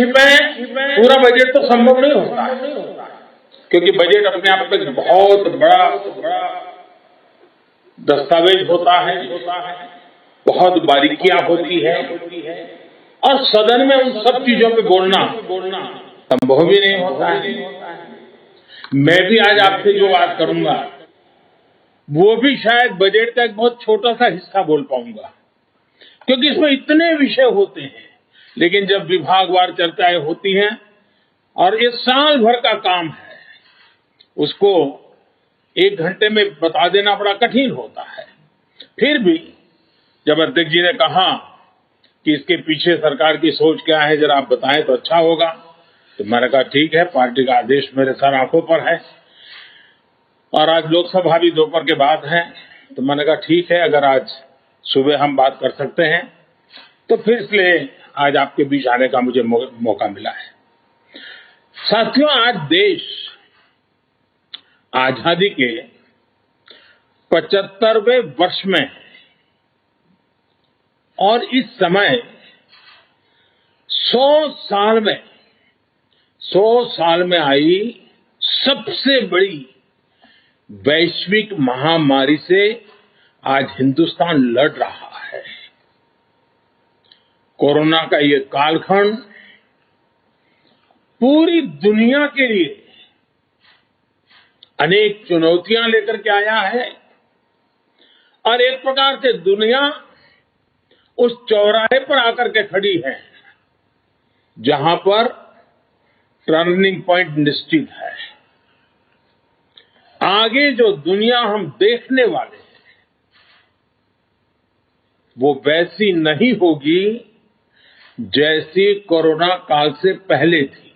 में पूरा बजट तो संभव नहीं होता है, क्योंकि बजट अपने आप में बहुत बड़ा दस्तावेज होता है, बहुत बारीकियां होती है, और सदन में उन सब चीजों पे बोलना संभव भी नहीं होता है। मैं भी आज आपसे जो बात करूंगा वो भी शायद बजट का एक बहुत छोटा सा हिस्सा बोल पाऊंगा, क्योंकि इसमें इतने विषय होते हैं। लेकिन जब विभागवार चर्चाएं होती हैं और ये साल भर का काम है, उसको 1 घंटे में बता देना बड़ा कठिन होता है। फिर भी जब अध्यक्ष जी ने कहा कि इसके पीछे सरकार की सोच क्या है, जरा आप बताएं तो अच्छा होगा, तो मैंने कहा ठीक है, पार्टी का आदेश मेरे सर आंखों पर है, और आज लोकसभा भी दोपहर के बाद है, तो मैंने कहा ठीक है, अगर आज सुबह हम बात कर सकते हैं तो फिर इसलिए आज आपके बीच आने का मुझे मौका मिला है। साथियों, आज देश आजादी के 75वें वर्ष में है, और इस समय 100 साल में आई सबसे बड़ी वैश्विक महामारी से आज हिंदुस्तान लड़ रहा है। कोरोना का ये कालखंड पूरी दुनिया के लिए अनेक चुनौतियां लेकर के आया है, और एक प्रकार से दुनिया उस चौराहे पर आकर के खड़ी है जहां पर टर्निंग पॉइंट निश्चित है। आगे जो दुनिया हम देखने वाले हैं वो वैसी नहीं होगी जैसी कोरोना काल से पहले थी।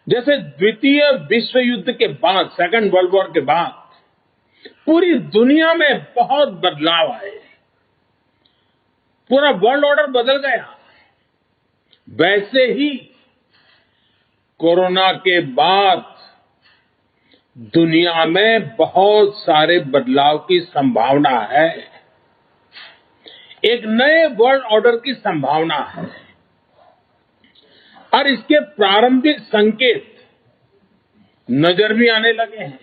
जैसे द्वितीय विश्व युद्ध के बाद, सेकंड वर्ल्ड वॉर के बाद पूरी दुनिया में बहुत बदलाव आए, पूरा वर्ल्ड ऑर्डर बदल गया, वैसे ही कोरोना के बाद दुनिया में बहुत सारे बदलाव की संभावना है। एक नए वर्ल्ड ऑर्डर की संभावना है, और इसके प्रारंभिक संकेत नजर भी आने लगे हैं।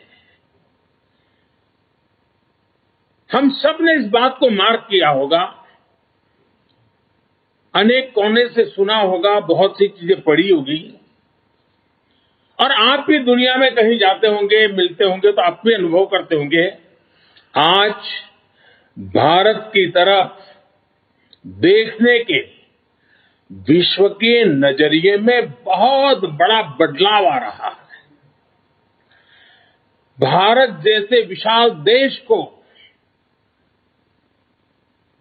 हम सब ने इस बात को मार्क किया होगा, अनेक कोने से सुना होगा, बहुत सी चीजें पढ़ी होगी, और आप भी दुनिया में कहीं जाते होंगे, मिलते होंगे, तो आप भी अनुभव करते होंगे। आज भारत की तरफ देखने के विश्व के नजरिए में बहुत बड़ा बदलाव आ रहा है। भारत जैसे विशाल देश को,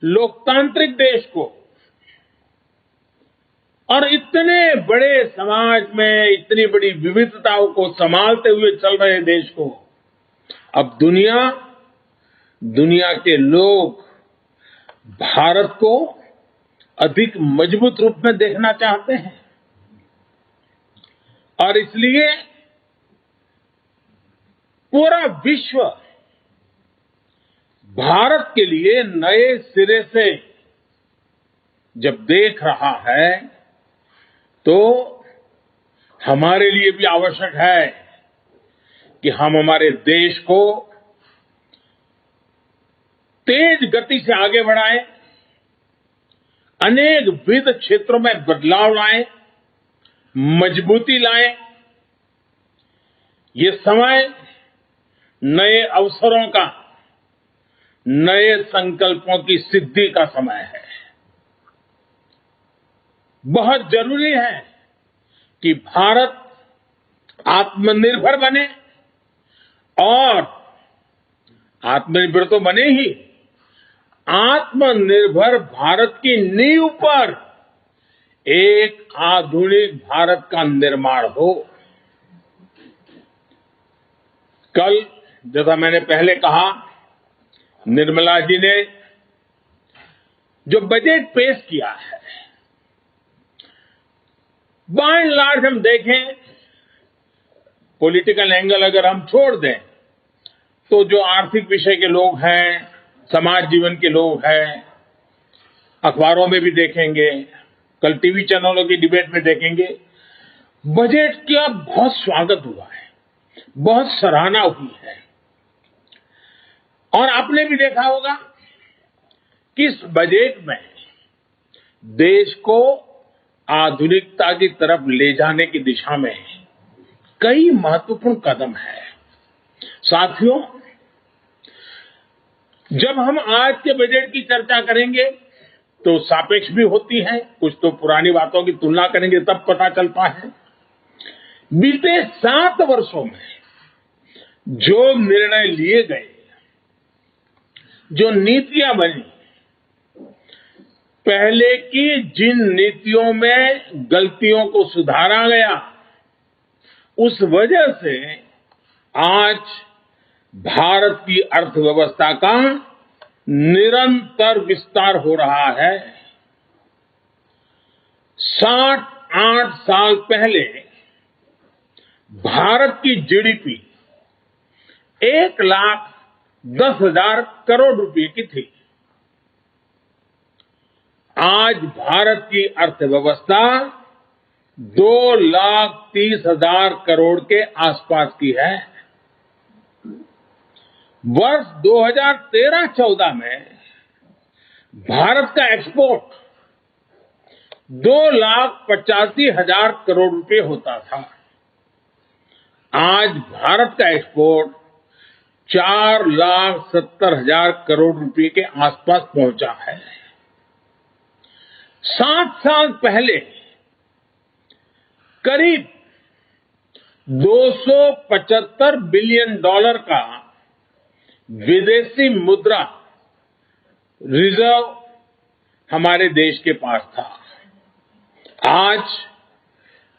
लोकतांत्रिक देश को, और इतने बड़े समाज में इतनी बड़ी विविधताओं को संभालते हुए चल रहे देश को अब दुनिया के लोग भारत को अधिक मजबूत रूप में देखना चाहते हैं, और इसलिए पूरा विश्व भारत के लिए नए सिरे से जब देख रहा है तो हमारे लिए भी आवश्यक है कि हम हमारे देश को तेज गति से आगे बढ़ाएं, अनेक विविध क्षेत्रों में बदलाव लाएं, मजबूती लाएं। ये समय नए अवसरों का, नए संकल्पों की सिद्धि का समय है। बहुत जरूरी है कि भारत आत्मनिर्भर बने, और आत्मनिर्भर तो बने ही, आत्मनिर्भर भारत की नींव पर एक आधुनिक भारत का निर्माण हो। कल, जैसा मैंने पहले कहा, निर्मला जी ने जो बजट पेश किया है, बाय एंड लार्ज हम देखें, पॉलिटिकल एंगल अगर हम छोड़ दें, तो जो आर्थिक विषय के लोग हैं, समाज जीवन के लोग हैं, अखबारों में भी देखेंगे, कल टीवी चैनलों की डिबेट में देखेंगे, बजट का बहुत स्वागत हुआ है, बहुत सराहना हुई है। और आपने भी देखा होगा कि इस बजट में देश को आधुनिकता की तरफ ले जाने की दिशा में कई महत्वपूर्ण कदम है। साथियों, जब हम आज के बजट की चर्चा करेंगे तो सापेक्ष भी होती है, कुछ तो पुरानी बातों की तुलना करेंगे तब पता चलता है। बीते 7 वर्षों में जो निर्णय लिए गए, जो नीतियां बनी, पहले की जिन नीतियों में गलतियों को सुधारा गया, उस वजह से आज भारत की अर्थव्यवस्था का निरंतर विस्तार हो रहा है। 7-8 साल पहले भारत की जीडीपी 1,10,000 करोड़ रुपए की थी। आज भारत की अर्थव्यवस्था 2,30,000 करोड़ के आसपास की है। वर्ष 2013-14 में भारत का एक्सपोर्ट 2,85,000 करोड़ रुपए होता था। आज भारत का एक्सपोर्ट 4,70,000 करोड़ रुपए के आसपास पहुंचा है। 7 साल पहले करीब $275 बिलियन का विदेशी मुद्रा रिजर्व हमारे देश के पास था। आज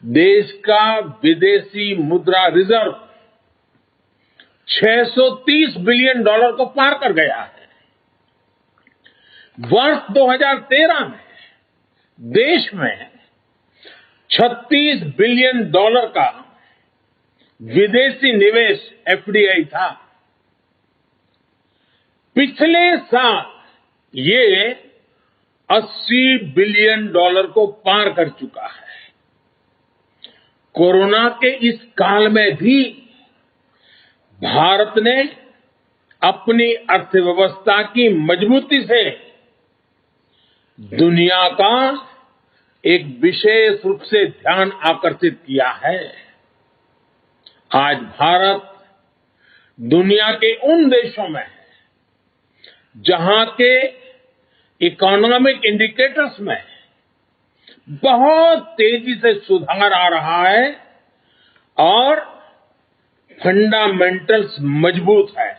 देश का विदेशी मुद्रा रिजर्व $630 बिलियन को पार कर गया है। वर्ष 2013 में देश में $36 बिलियन का विदेशी निवेश एफडीआई था। पिछले साल ये $80 बिलियन को पार कर चुका है। कोरोना के इस काल में भी भारत ने अपनी अर्थव्यवस्था की मजबूती से दुनिया का एक विशेष रूप से ध्यान आकर्षित किया है। आज भारत दुनिया के उन देशों में है जहां के इकोनॉमिक इंडिकेटर्स में बहुत तेजी से सुधार आ रहा है और फंडामेंटल्स मजबूत है।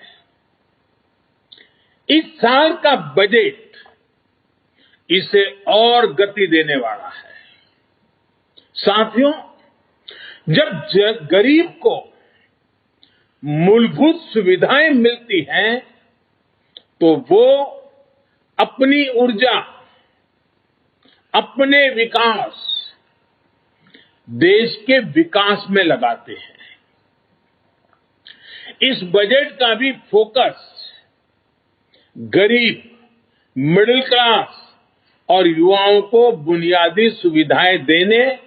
इस साल का बजट इसे और गति देने वाला है। साथियों, जब गरीब को मूलभूत सुविधाएं मिलती हैं तो वो अपनी ऊर्जा, अपने विकास, देश के विकास में लगाते हैं। इस बजट का भी फोकस गरीब, मिडिल क्लास और युवाओं को बुनियादी सुविधाएं देने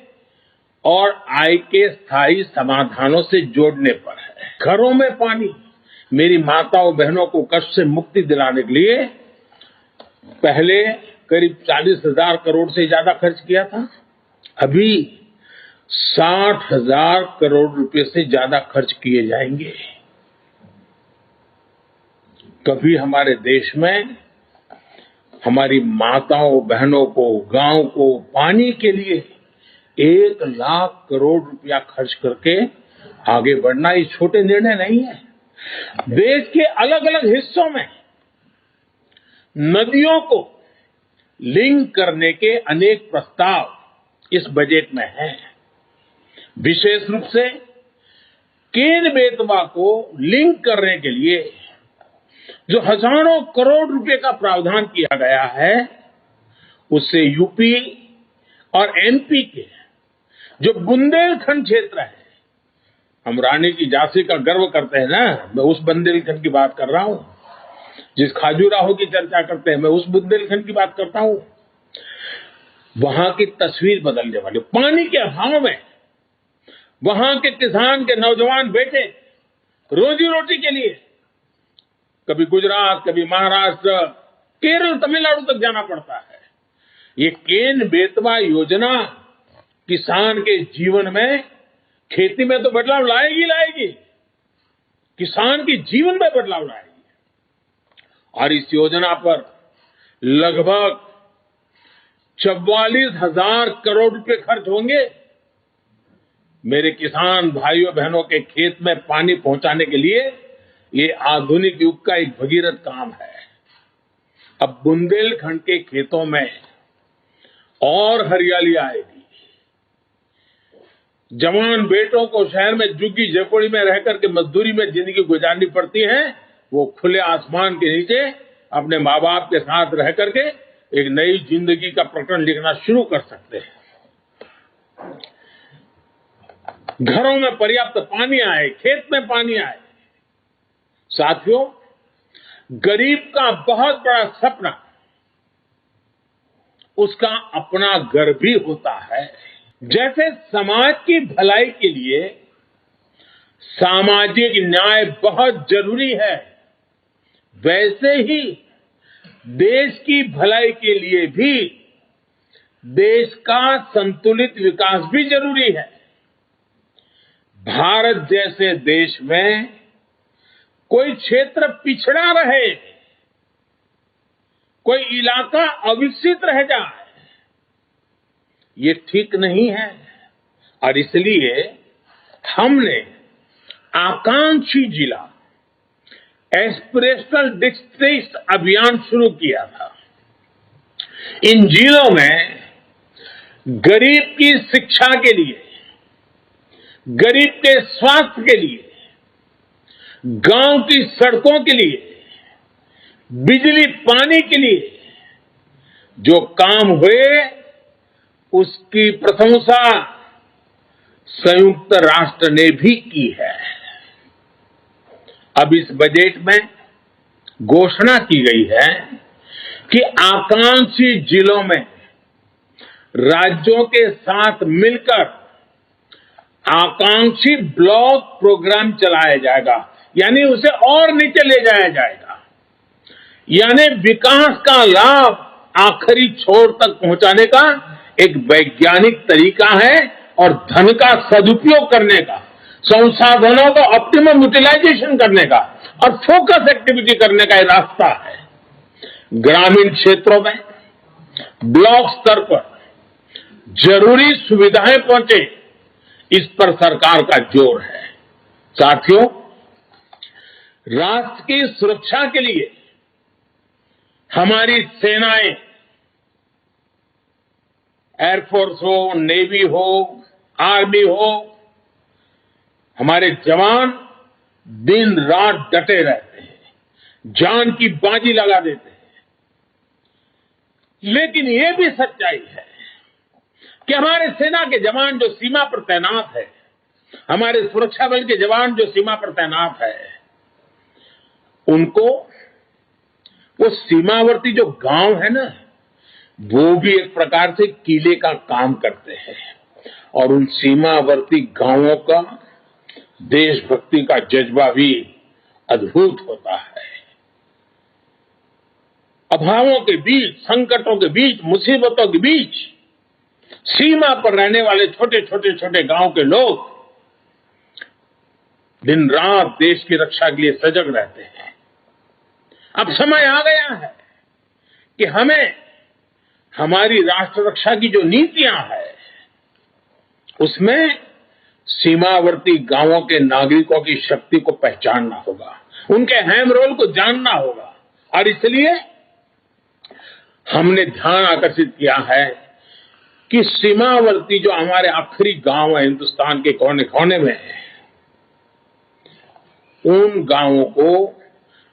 और आय के स्थायी समाधानों से जोड़ने पर है। घरों में पानी, मेरी माताओं बहनों को कष्ट से मुक्ति दिलाने के लिए पहले करीब 40,000 करोड़ से ज्यादा खर्च किया था। अभी 60,000 करोड़ रुपए से ज्यादा खर्च किए जाएंगे। कभी हमारे देश में हमारी माताओं बहनों को, गांव को पानी के लिए 1 लाख करोड़ रुपया खर्च करके आगे बढ़ना ये छोटे निर्णय नहीं है। देश के अलग अलग हिस्सों में नदियों को लिंक करने के अनेक प्रस्ताव इस बजट में हैं। विशेष रूप से केन बेतवा को लिंक करने के लिए जो हजारों करोड़ रुपए का प्रावधान किया गया है, उससे यूपी और एमपी के जो बुंदेलखंड क्षेत्र है, हम रानी की झांसी का गर्व करते हैं ना, मैं उस बुंदेलखंड की बात कर रहा हूं। जिस खाजूराहो की चर्चा करते हैं, मैं उस बुंदेलखंड की बात करता हूं। वहां की तस्वीर बदलने वाली। पानी के अभाव में वहां के किसान के नौजवान बेटे रोजी रोटी के लिए कभी गुजरात, कभी महाराष्ट्र, केरल, तमिलनाडु तक जाना पड़ता है। ये केन बेतवा योजना किसान के जीवन में, खेती में तो बदलाव लाएगी लाएगी, किसान के जीवन में बदलाव लाएगी। और इस योजना पर लगभग 44,000 करोड़ रुपए खर्च होंगे। मेरे किसान भाइयों बहनों के खेत में पानी पहुंचाने के लिए ये आधुनिक युग का एक भगीरथ काम है। अब बुंदेलखंड के खेतों में और हरियाली आएगी। जवान बेटों को शहर में झुग्गी झोपड़ी में रहकर के मजदूरी में जिंदगी गुजारनी पड़ती है, वो खुले आसमान के नीचे अपने माँ बाप के साथ रह करके एक नई जिंदगी का प्रकरण लिखना शुरू कर सकते हैं। घरों में पर्याप्त पानी आए, खेत में पानी आए। साथियों, गरीब का बहुत बड़ा सपना उसका अपना घर भी होता है। जैसे समाज की भलाई के लिए सामाजिक न्याय बहुत जरूरी है, वैसे ही देश की भलाई के लिए भी देश का संतुलित विकास भी जरूरी है। भारत जैसे देश में कोई क्षेत्र पिछड़ा रहे, कोई इलाका अविकसित रह जाए, ये ठीक नहीं है। और इसलिए हमने आकांक्षी जिला, एस्पिरेशनल डिस्ट्रिक्ट अभियान शुरू किया था। इन जिलों में गरीब की शिक्षा के लिए, गरीब के स्वास्थ्य के लिए, गांव की सड़कों के लिए, बिजली पानी के लिए जो काम हुए, उसकी प्रशंसा संयुक्त राष्ट्र ने भी की है। अब इस बजट में घोषणा की गई है कि आकांक्षी जिलों में राज्यों के साथ मिलकर आकांक्षी ब्लॉक प्रोग्राम चलाया जाएगा, यानी उसे और नीचे ले जाया जाएगा। यानी विकास का लाभ आखिरी छोर तक पहुंचाने का एक वैज्ञानिक तरीका है और धन का सदुपयोग करने का, संसाधनों का ऑप्टिमम यूटिलाइजेशन करने का और फोकस एक्टिविटी करने का एक रास्ता है। ग्रामीण क्षेत्रों में ब्लॉक स्तर पर जरूरी सुविधाएं पहुंचे, इस पर सरकार का जोर है। साथियों, राष्ट्र की सुरक्षा के लिए हमारी सेनाएं, एयरफोर्स हो, नेवी हो, आर्मी हो, हमारे जवान दिन रात डटे रहते हैं, जान की बाजी लगा देते हैं। लेकिन यह भी सच्चाई है कि हमारे सेना के जवान जो सीमा पर तैनात है, हमारे सुरक्षा बल के जवान जो सीमा पर तैनात है, उनको वो सीमावर्ती जो गांव है ना, वो भी एक प्रकार से किले का काम करते हैं। और उन सीमावर्ती गांवों का देशभक्ति का जज्बा भी अद्भुत होता है। अभावों के बीच, संकटों के बीच, मुसीबतों के बीच सीमा पर रहने वाले छोटे गांव के लोग दिन रात देश की रक्षा के लिए सजग रहते हैं। अब समय आ गया है कि हमें हमारी राष्ट्र रक्षा की जो नीतियां हैं, उसमें सीमावर्ती गांवों के नागरिकों की शक्ति को पहचानना होगा, उनके अहम रोल को जानना होगा। और इसलिए हमने ध्यान आकर्षित किया है कि सीमावर्ती जो हमारे आखिरी गांव है हिंदुस्तान के कोने कोने में, उन गांवों को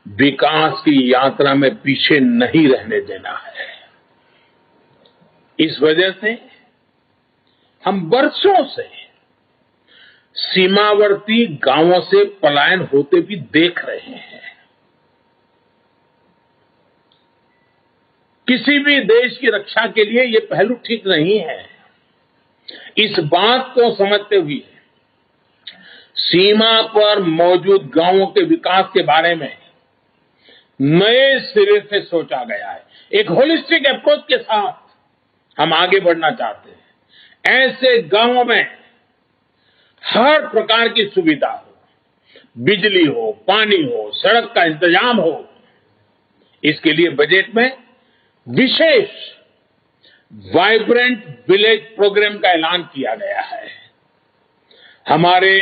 विकास की यात्रा में पीछे नहीं रहने देना है। इस वजह से हम वर्षों से सीमावर्ती गांवों से पलायन होते भी देख रहे हैं। किसी भी देश की रक्षा के लिए ये पहलू ठीक नहीं है। इस बात को समझते हुए सीमा पर मौजूद गांवों के विकास के बारे में नए सिरे से सोचा गया है। एक होलिस्टिक अप्रोच के साथ हम आगे बढ़ना चाहते हैं। ऐसे गांवों में हर प्रकार की सुविधा हो, बिजली हो, पानी हो, सड़क का इंतजाम हो। इसके लिए बजट में विशेष वाइब्रेंट विलेज प्रोग्राम का ऐलान किया गया है। हमारे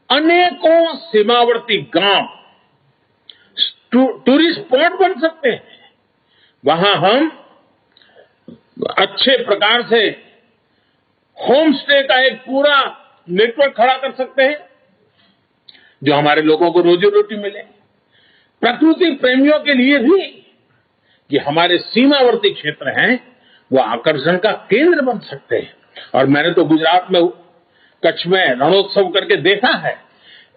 अनेकों सीमावर्ती गांव टूरिस्ट स्पॉट बन सकते हैं। वहां हम अच्छे प्रकार से होम स्टे का एक पूरा नेटवर्क खड़ा कर सकते हैं, जो हमारे लोगों को रोजी रोटी मिले। प्रकृति प्रेमियों के लिए भी ये हमारे सीमावर्ती क्षेत्र हैं, वो आकर्षण का केंद्र बन सकते हैं। और मैंने तो गुजरात में कच्छ में रणोत्सव करके देखा है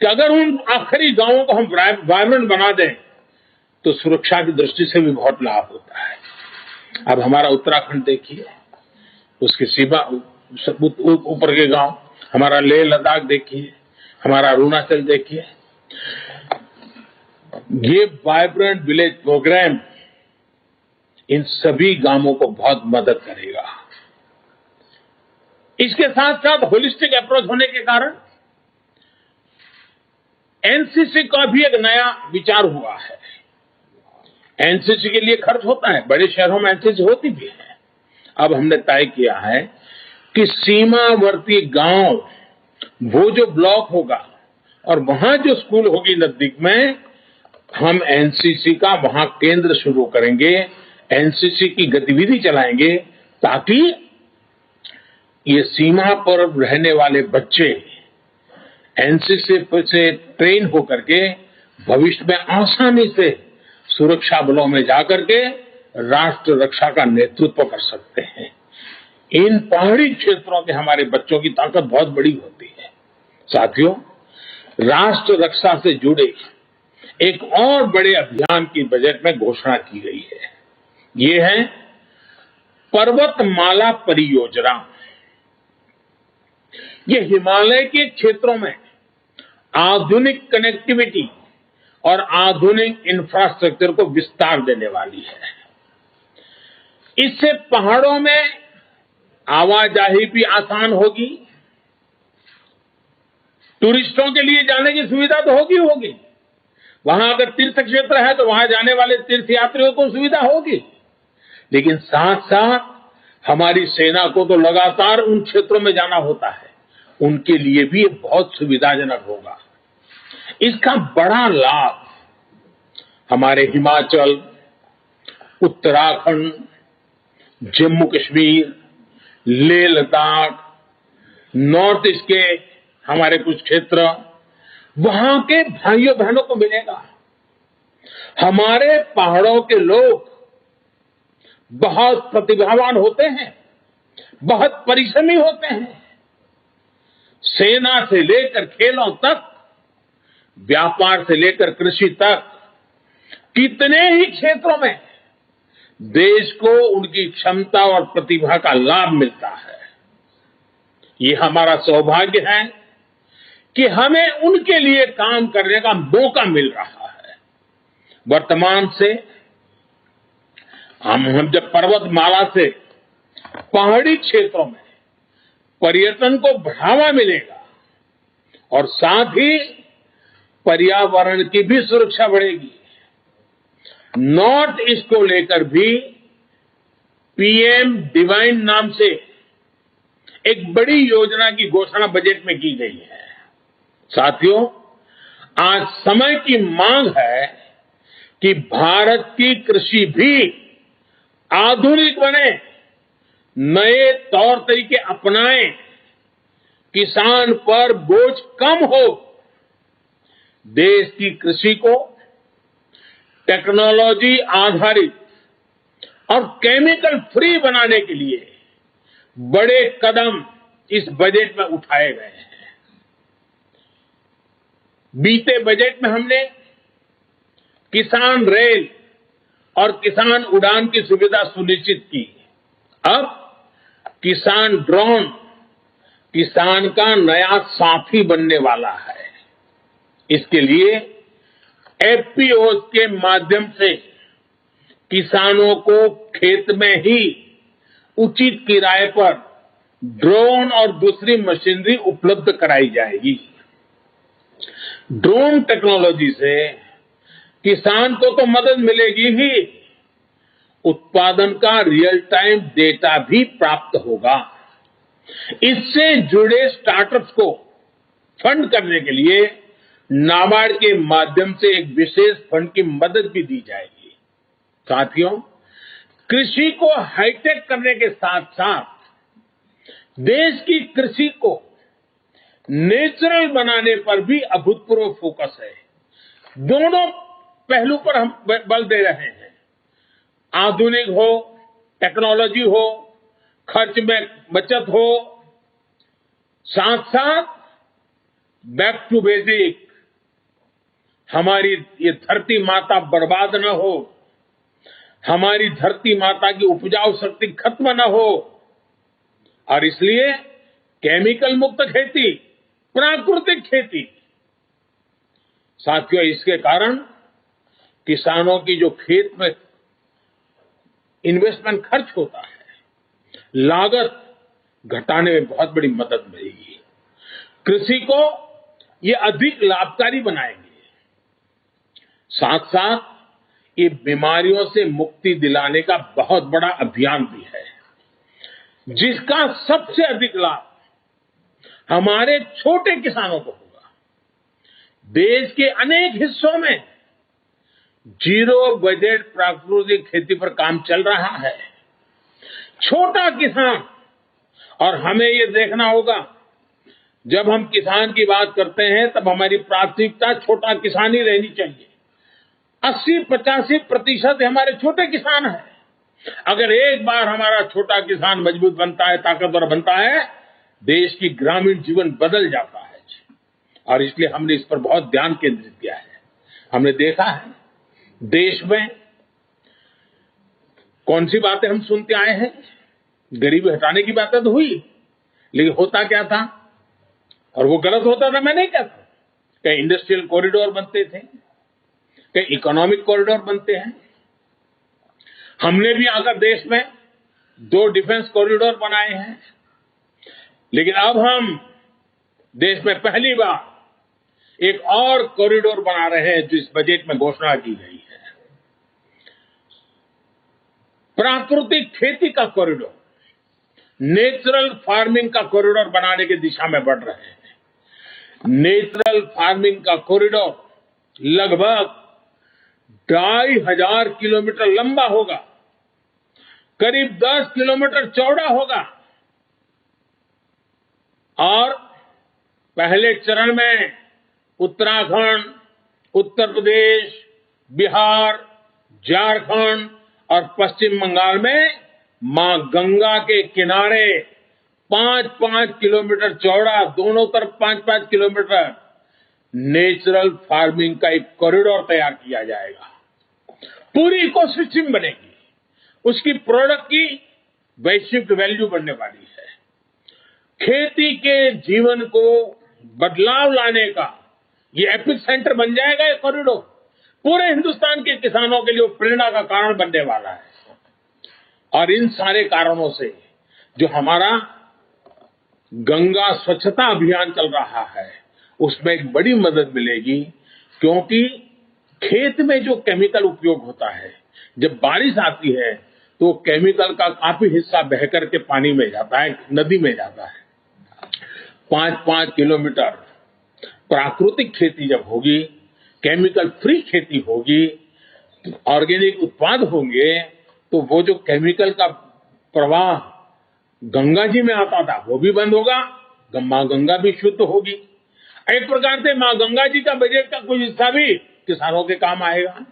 कि अगर उन आखिरी गांवों को हम वाइब्रेंट बना दें तो सुरक्षा की दृष्टि से भी बहुत लाभ होता है। अब हमारा उत्तराखंड देखिए, उसकी सीमा ऊपर के गांव, हमारा लेह लद्दाख देखिए, हमारा अरुणाचल देखिए। ये वाइब्रेंट विलेज प्रोग्राम इन सभी गांवों को बहुत मदद करेगा। इसके साथ साथ होलिस्टिक अप्रोच होने के कारण एनसीसी का भी एक नया विचार हुआ है। एनसीसी के लिए खर्च होता है, बड़े शहरों में एनसीसी होती भी है। अब हमने तय किया है कि सीमावर्ती गांव, वो जो ब्लॉक होगा और वहां जो स्कूल होगी नजदीक में, हम एनसीसी का वहां केंद्र शुरू करेंगे, एनसीसी की गतिविधि चलाएंगे, ताकि ये सीमा पर रहने वाले बच्चे एनसीसी से ट्रेन होकर के भविष्य में आसानी से सुरक्षा बलों में जाकर के राष्ट्र रक्षा का नेतृत्व कर सकते हैं। इन पहाड़ी क्षेत्रों के हमारे बच्चों की ताकत बहुत बड़ी होती है। साथियों, राष्ट्र रक्षा से जुड़े एक और बड़े अभियान की बजट में घोषणा की गई है। ये है पर्वतमाला परियोजना। ये हिमालय के क्षेत्रों में आधुनिक कनेक्टिविटी और आधुनिक इंफ्रास्ट्रक्चर को विस्तार देने वाली है। इससे पहाड़ों में आवाजाही भी आसान होगी, टूरिस्टों के लिए जाने की सुविधा तो होगी। वहां अगर तीर्थ क्षेत्र है तो वहां जाने वाले तीर्थयात्रियों को सुविधा होगी, लेकिन साथ साथ हमारी सेना को तो लगातार उन क्षेत्रों में जाना होता है, उनके लिए भी ये बहुत सुविधाजनक होगा। इसका बड़ा लाभ हमारे हिमाचल, उत्तराखंड, जम्मू कश्मीर, लेह लद्दाख, नॉर्थ ईस्ट के हमारे कुछ क्षेत्र, वहां के भाइयों बहनों को मिलेगा। हमारे पहाड़ों के लोग बहुत प्रतिभावान होते हैं, बहुत परिश्रमी होते हैं। सेना से लेकर खेलों तक, व्यापार से लेकर कृषि तक, कितने ही क्षेत्रों में देश को उनकी क्षमता और प्रतिभा का लाभ मिलता है। ये हमारा सौभाग्य है कि हमें उनके लिए काम करने का मौका मिल रहा है। वर्तमान से हम जब पर्वतमाला से पहाड़ी क्षेत्रों में पर्यटन को बढ़ावा मिलेगा और साथ ही पर्यावरण की भी सुरक्षा बढ़ेगी। नॉर्थ ईस्ट को लेकर भी पीएम डिवाइन नाम से एक बड़ी योजना की घोषणा बजट में की गई है। साथियों, आज समय की मांग है कि भारत की कृषि भी आधुनिक बने, नए तौर तरीके अपनाएं, किसान पर बोझ कम हो। देश की कृषि को टेक्नोलॉजी आधारित और केमिकल फ्री बनाने के लिए बड़े कदम इस बजट में उठाए गए हैं। बीते बजट में हमने किसान रेल और किसान उड़ान की सुविधा सुनिश्चित की। अब किसान ड्रोन किसान का नया साथी बनने वाला है। इसके लिए एफपीओ के माध्यम से किसानों को खेत में ही उचित किराए पर ड्रोन और दूसरी मशीनरी उपलब्ध कराई जाएगी। ड्रोन टेक्नोलॉजी से किसान को तो मदद मिलेगी ही, उत्पादन का रियल टाइम डेटा भी प्राप्त होगा। इससे जुड़े स्टार्टअप्स को फंड करने के लिए नाबार्ड के माध्यम से एक विशेष फंड की मदद भी दी जाएगी। साथियों, कृषि को हाईटेक करने के साथ साथ देश की कृषि को नेचुरल बनाने पर भी अभूतपूर्व फोकस है। दोनों पहलू पर हम बल दे रहे हैं। आधुनिक हो, टेक्नोलॉजी हो, खर्च में बचत हो, साथ साथ बैक टू बेसिक, हमारी ये धरती माता बर्बाद न हो, हमारी धरती माता की उपजाऊ शक्ति खत्म न हो, और इसलिए केमिकल मुक्त खेती, प्राकृतिक खेती। साथियों, इसके कारण किसानों की जो खेत में इन्वेस्टमेंट खर्च होता है, लागत घटाने में बहुत बड़ी मदद मिलेगी। कृषि को ये अधिक लाभकारी बनाएंगे। साथ साथ ये बीमारियों से मुक्ति दिलाने का बहुत बड़ा अभियान भी है, जिसका सबसे अधिक लाभ हमारे छोटे किसानों को होगा। देश के अनेक हिस्सों में जीरो बजट प्राकृतिक खेती पर काम चल रहा है। छोटा किसान, और हमें ये देखना होगा, जब हम किसान की बात करते हैं तब हमारी प्राथमिकता छोटा किसान ही रहनी चाहिए। 80-85% हमारे छोटे किसान हैं। अगर एक बार हमारा छोटा किसान मजबूत बनता है, ताकतवर बनता है, देश की ग्रामीण जीवन बदल जाता है। और इसलिए हमने इस पर बहुत ध्यान केंद्रित किया है। हमने देखा है देश में कौन सी बातें हम सुनते आए हैं। गरीबी हटाने की बातें तो हुई, लेकिन होता क्या था, और वो गलत होता था, मैं नहीं कहता। कई इंडस्ट्रियल कॉरिडोर बनते थे, कई इकोनॉमिक कॉरिडोर बनते हैं। हमने भी आकर देश में 2 डिफेंस कॉरिडोर बनाए हैं, लेकिन अब हम देश में पहली बार एक और कॉरिडोर बना रहे हैं, जो इस बजट में घोषणा की गई है। प्राकृतिक खेती का कॉरिडोर, नेचुरल फार्मिंग का कॉरिडोर बनाने की दिशा में बढ़ रहे हैं। नेचुरल फार्मिंग का कॉरिडोर लगभग 2500 किलोमीटर लंबा होगा, करीब 10 किलोमीटर चौड़ा होगा, और पहले चरण में उत्तराखंड, उत्तर प्रदेश, बिहार, झारखंड और पश्चिम बंगाल में मां गंगा के किनारे 5-5 किलोमीटर चौड़ा, दोनों तरफ 5-5 किलोमीटर नेचुरल फार्मिंग का एक कॉरिडोर तैयार किया जाएगा। पूरी इकोसिस्टम बनेगी, उसकी प्रोडक्ट की वैश्विक वैल्यू बढ़ने वाली है। खेती के जीवन को बदलाव लाने का ये एपिक सेंटर बन जाएगा। ये कॉरिडोर पूरे हिंदुस्तान के किसानों के लिए प्रेरणा का कारण बनने वाला है। और इन सारे कारणों से जो हमारा गंगा स्वच्छता अभियान चल रहा है, उसमें एक बड़ी मदद मिलेगी, क्योंकि खेत में जो केमिकल उपयोग होता है, जब बारिश आती है तो केमिकल का काफी हिस्सा बहकर के पानी में जाता है, नदी में जाता है। 5-5 किलोमीटर प्राकृतिक खेती जब होगी, केमिकल फ्री खेती होगी, ऑर्गेनिक उत्पाद होंगे, तो वो जो केमिकल का प्रवाह गंगा जी में आता था वो भी बंद होगा, मां गंगा भी शुद्ध होगी। एक प्रकार से मां गंगा जी का बजट का कुछ हिस्सा भी किसानों के काम आएगा।